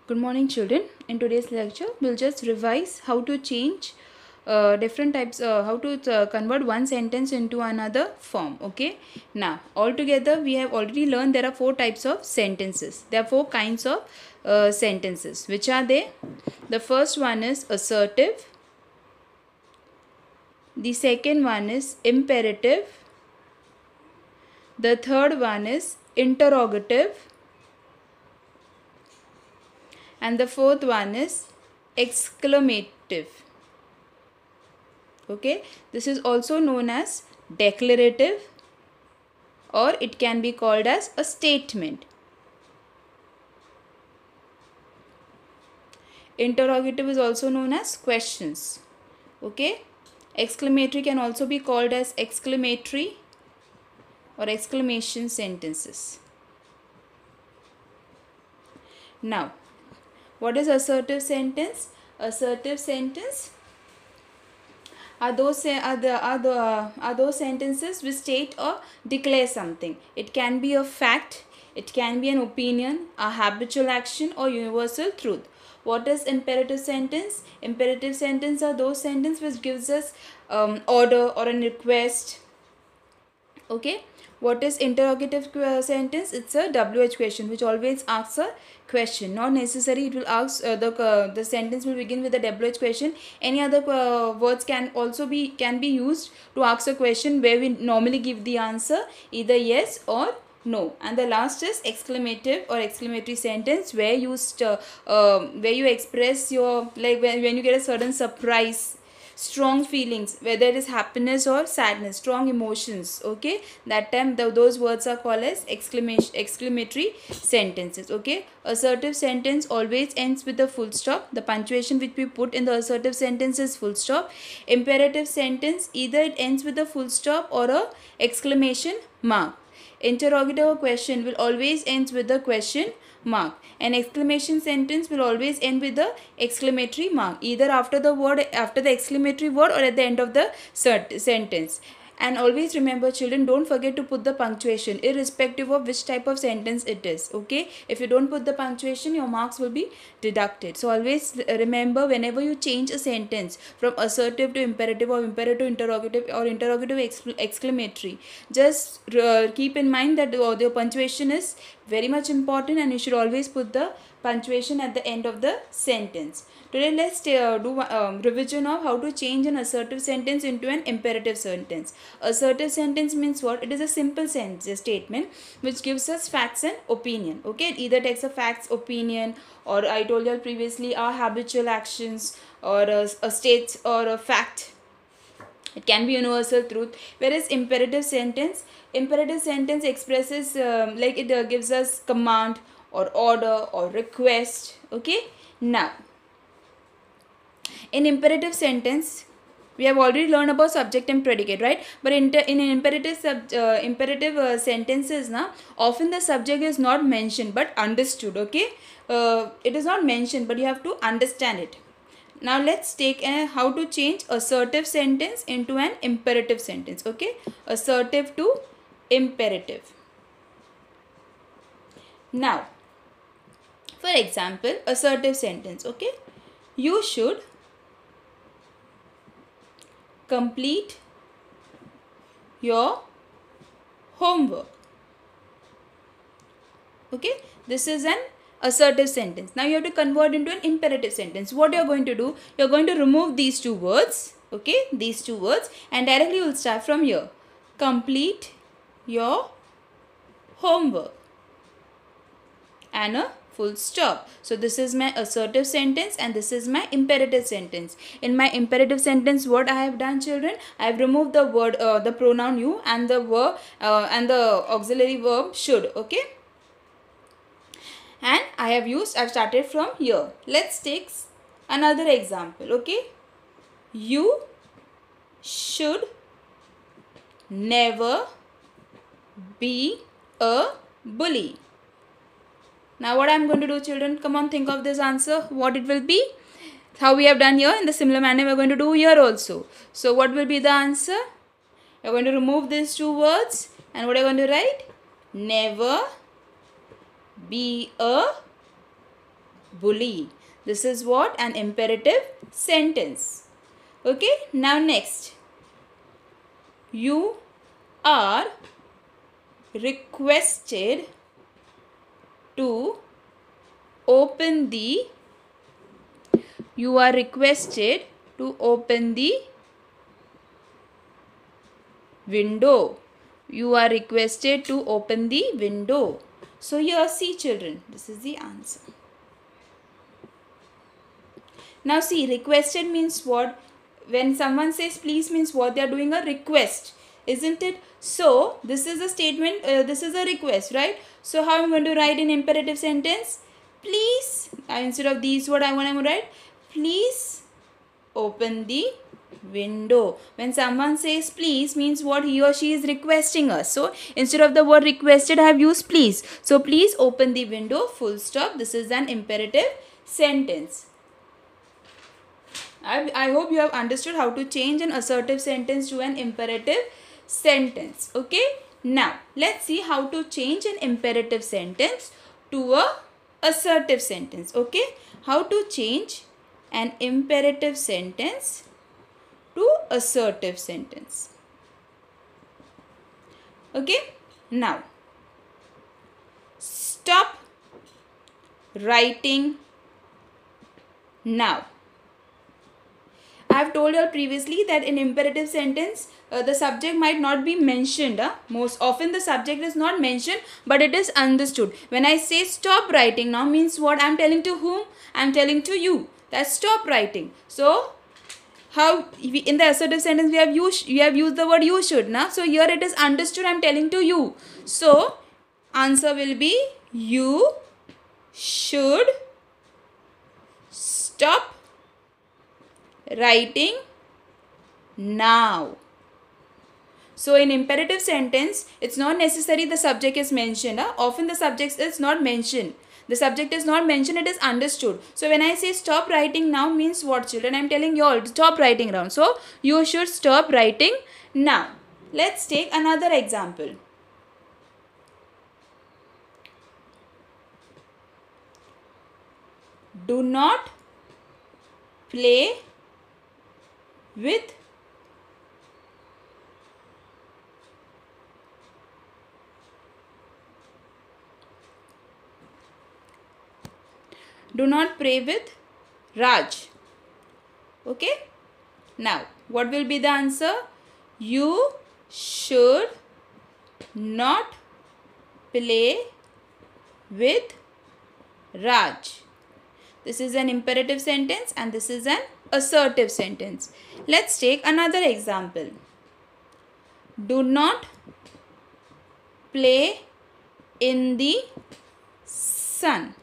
Good morning, children. In today's lecture, we'll just revise how to change different types, how to convert one sentence into another form. Okay. Now, altogether, we have already learned there are four types of sentences. There are four kinds of sentences. Which are they? The first one is assertive. The second one is imperative. The third one is interrogative. And the fourth one is exclamative. Okay, this is also known as declarative, or it can be called as a statement. Interrogative is also known as questions. Okay, exclamatory can also be called as exclamatory or exclamation sentences. Now, what is assertive sentence? Assertive sentence are those sentences which state or declare something. It can be a fact, it can be an opinion, a habitual action, or universal truth. What is imperative sentence? Imperative sentence are those sentences which gives us order or a request. Okay. What is interrogative sentence? It's a WH question which always asks a question. Not necessary it will ask the sentence will begin with a WH question. Any other words can be used to ask a question where we normally give the answer either yes or no. And the last is exclamative or exclamatory sentence where you express your, like when you get a certain surprise, strong feelings, whether it is happiness or sadness, strong emotions. Okay, that time those words are called as exclamatory sentences. Okay, assertive sentence always ends with a full stop. The punctuation which we put in the assertive sentence is full stop. Imperative sentence, either it ends with a full stop or a exclamation mark. Interrogative question will always ends with a question mark. An exclamation sentence will always end with the exclamatory mark, either after the exclamatory word or at the end of the sentence. And always remember, children, don't forget to put the punctuation irrespective of which type of sentence it is. Okay, if you don't put the punctuation, your marks will be deducted. So always remember, whenever you change a sentence from assertive to imperative, or imperative to interrogative, or interrogative exclamatory, just keep in mind that the punctuation is very much important, and you should always put the punctuation at the end of the sentence. Today let's do revision of how to change an assertive sentence into an imperative sentence. Assertive sentence means what? It is a simple sentence, statement which gives us facts and opinion. Okay, it either takes a facts, opinion, or I told you previously, our habitual actions, or a state or a fact. It can be universal truth. Whereas imperative sentence expresses it gives us command or order or request. Okay, now in imperative sentence we have already learned about subject and predicate, right? But in imperative sentences now, often the subject is not mentioned but understood. Okay, it is not mentioned but you have to understand it. Now let's take how to change assertive sentence into an imperative sentence. Okay, assertive to imperative. Now, for example, assertive sentence. Okay, you should complete your homework. Okay, this is an assertive sentence. Now you have to convert into an imperative sentence. What you are going to do? You are going to remove these two words. Okay, these two words, and directly you will start from here. Complete your homework and a full stop. So this is my assertive sentence and this is my imperative sentence. In my imperative sentence, what I have done, children, I have removed the word, the pronoun you, and the verb and the auxiliary verb should. Okay, and I've started from here. Let's take another example. Okay, you should never be a bully. Now what I'm going to do, children, come on, think of this answer, what it will be. How we have done here, in the similar manner we are going to do here also. So what will be the answer? You are going to remove these two words, and what are you going to write? Never be a bully. This is what? An imperative sentence. Okay, now next. You are requested to open the window. You are requested to open the window. So here see children, this is the answer. Now see, requested means what? When someone says please means what? They are doing a request, isn't it? So this is a statement, this is a request, right? So how I'm going to write in imperative sentence? Please, instead of these what I'm going to write? Please open the window. When someone says please means what? He or she is requesting us. So instead of the word requested I have used please. So please open the window, full stop. This is an imperative sentence. I hope you have understood how to change an assertive sentence to an imperative sentence. Okay. Now let's see how to change an imperative sentence to a assertive sentence. Okay. How to change an imperative sentence to assertive sentence. Okay. Now stop writing now. I have told you all previously that in imperative sentence the subject might not be mentioned. Most often the subject is not mentioned, but it is understood. When I say stop writing now means what? I am telling to whom? I am telling to you. That's stop writing. So how in the assertive sentence we have used the word you should. So here it is understood. I am telling to you. So answer will be you should stop writing now. So in imperative sentence, it's not necessary the subject is mentioned. Often the subject is not mentioned. The subject is not mentioned, it is understood. So when I say stop writing now means what children? I am telling you all stop writing now. So you should stop writing now. Let's take another example. Do not play with Raj. Okay. Now what will be the answer? You should not play with Raj. This is an imperative sentence and this is an assertive sentence. Let's take another example. Do not play in the sun.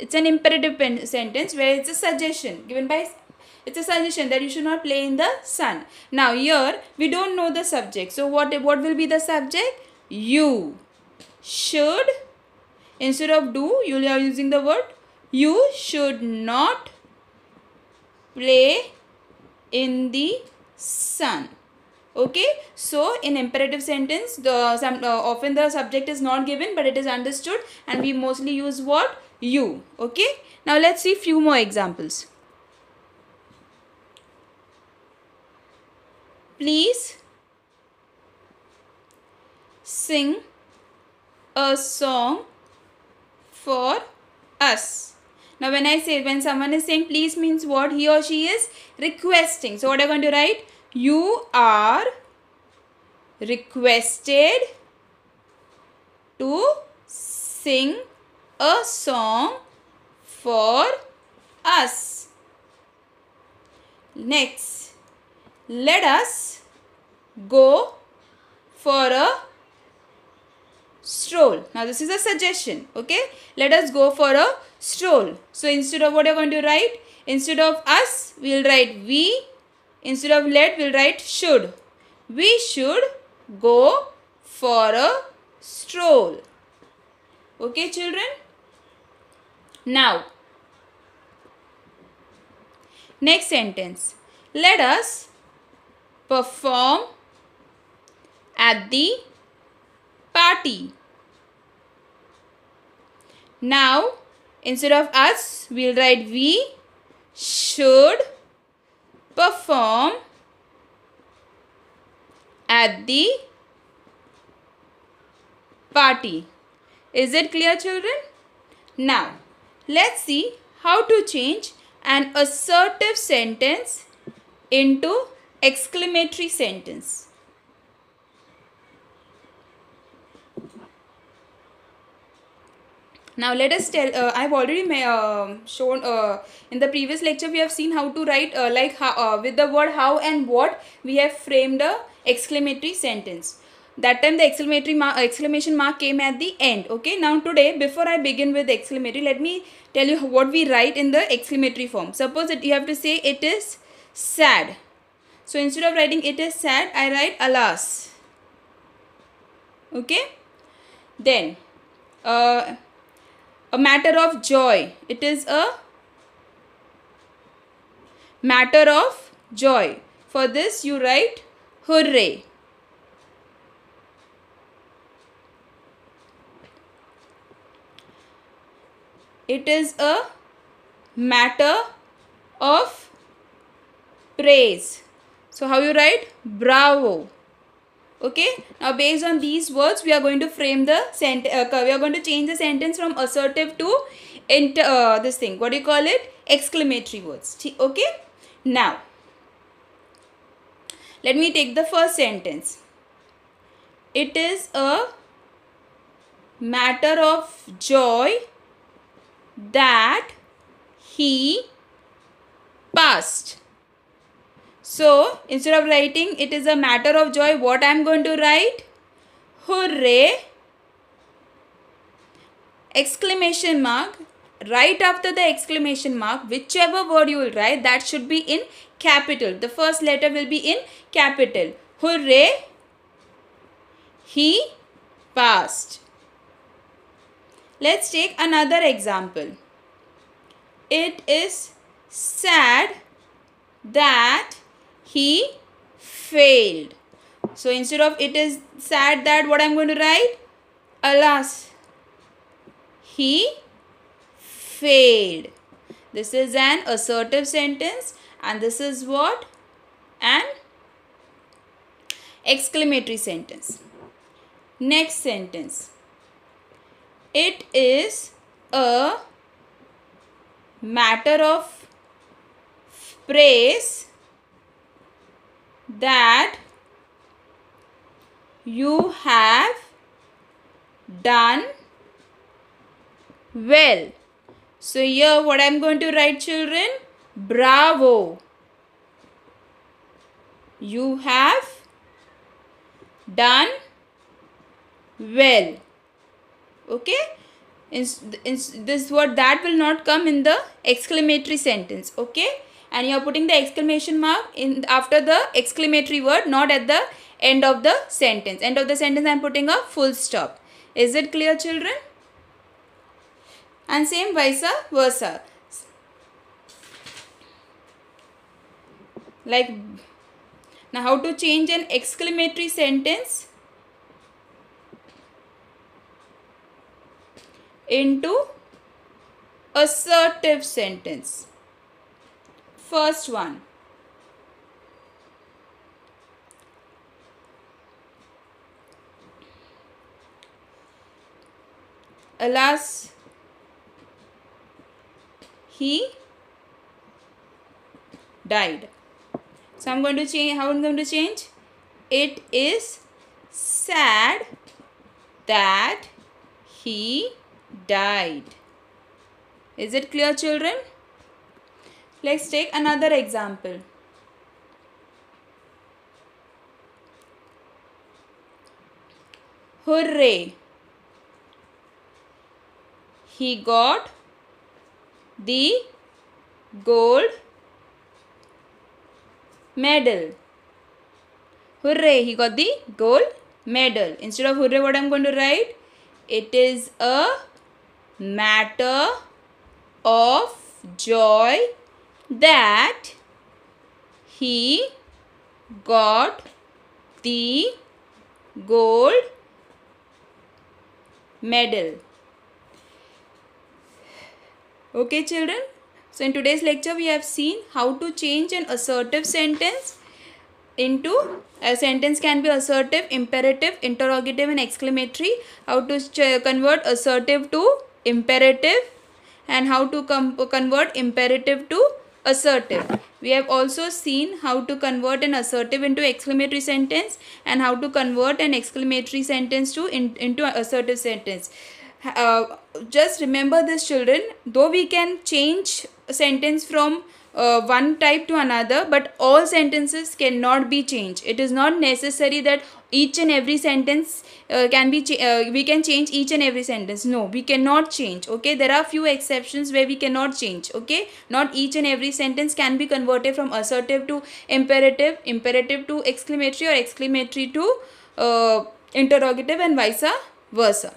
It's an imperative sentence where it's a suggestion given by, it's a suggestion that you should not play in the sun. Now here we don't know the subject. So what will be the subject? You should, instead of do you are using the word you should not play in the sun. Okay. So in imperative sentence often the subject is not given but it is understood and we mostly use what? You. Okay. Now let's see few more examples. Please sing a song for us. Now when someone is saying please means what? He or she is requesting. So what are you going to write? You are requested to sing a song for us. Next, let us go for a stroll. Now this is a suggestion. Okay. Let us go for a stroll. So instead of what are you going to write? Instead of us, we will write we. Instead of let, we will write should. We should go for a stroll. Okay, children. Now, next sentence. Let us perform at the party. Now, Instead of us, we'll write we should perform at the party. Is it clear, children? Now, let's see how to change an assertive sentence into exclamatory sentence. Now let us tell, I've already shown in the previous lecture we have seen how to write with the word how and what we have framed a exclamatory sentence. That time the exclamation mark came at the end. Okay, now today before I begin with exclamatory, let me tell you what we write in the exclamatory form. Suppose that you have to say it is sad. So instead of writing it is sad, I write alas. Okay, then a matter of joy. It is a matter of joy. For this you write hooray. It is a matter of praise. So how you write? Bravo. Okay, now based on these words we are going to frame the sentence. We are going to change the sentence from assertive to this thing, what do you call it, exclamatory words. Okay, now let me take the first sentence. It is a matter of joy that he passed. So instead of writing it is a matter of joy, what I am going to write? Hooray, exclamation mark. Right after the exclamation mark, whichever word you will write, that should be in capital. The first letter will be in capital. Hooray, he passed. Let's take another example. It is sad that he failed. So instead of it is sad that, what I am going to write? Alas, he failed. This is an assertive sentence and this is what? An exclamatory sentence. Next sentence. It is a matter of praise that you have done well. So here what I am going to write, children? Bravo. You have done well. Okay. This word that will not come in the exclamatory sentence. Okay. And you are putting the exclamation mark in after the exclamatory word, not at the end of the sentence. End of the sentence I am putting a full stop. Is it clear, children? And same vice versa. Like, now how to change an exclamatory sentence into assertive sentence. First one. Alas, he died. So I'm going to change. How I'm going to change? It is sad that he died. Is it clear, children? Let's take another example. Hooray! He got the gold medal. Hooray! He got the gold medal. Instead of hooray, what I'm going to write? It is a matter of joy that he got the gold medal. Okay children, so in today's lecture we have seen how to change an assertive sentence into a sentence can be assertive, imperative, interrogative and exclamatory. How to convert assertive to imperative and how to convert imperative to assertive. We have also seen how to convert an assertive into exclamatory sentence and how to convert an exclamatory sentence into an assertive sentence. uh, just remember this children, though we can change a sentence from one type to another, but all sentences cannot be changed. It is not necessary that each and every sentence we can change each and every sentence. No, we cannot change. Okay, there are few exceptions where we cannot change. Okay, not each and every sentence can be converted from assertive to imperative, imperative to exclamatory, or exclamatory to interrogative, and vice versa.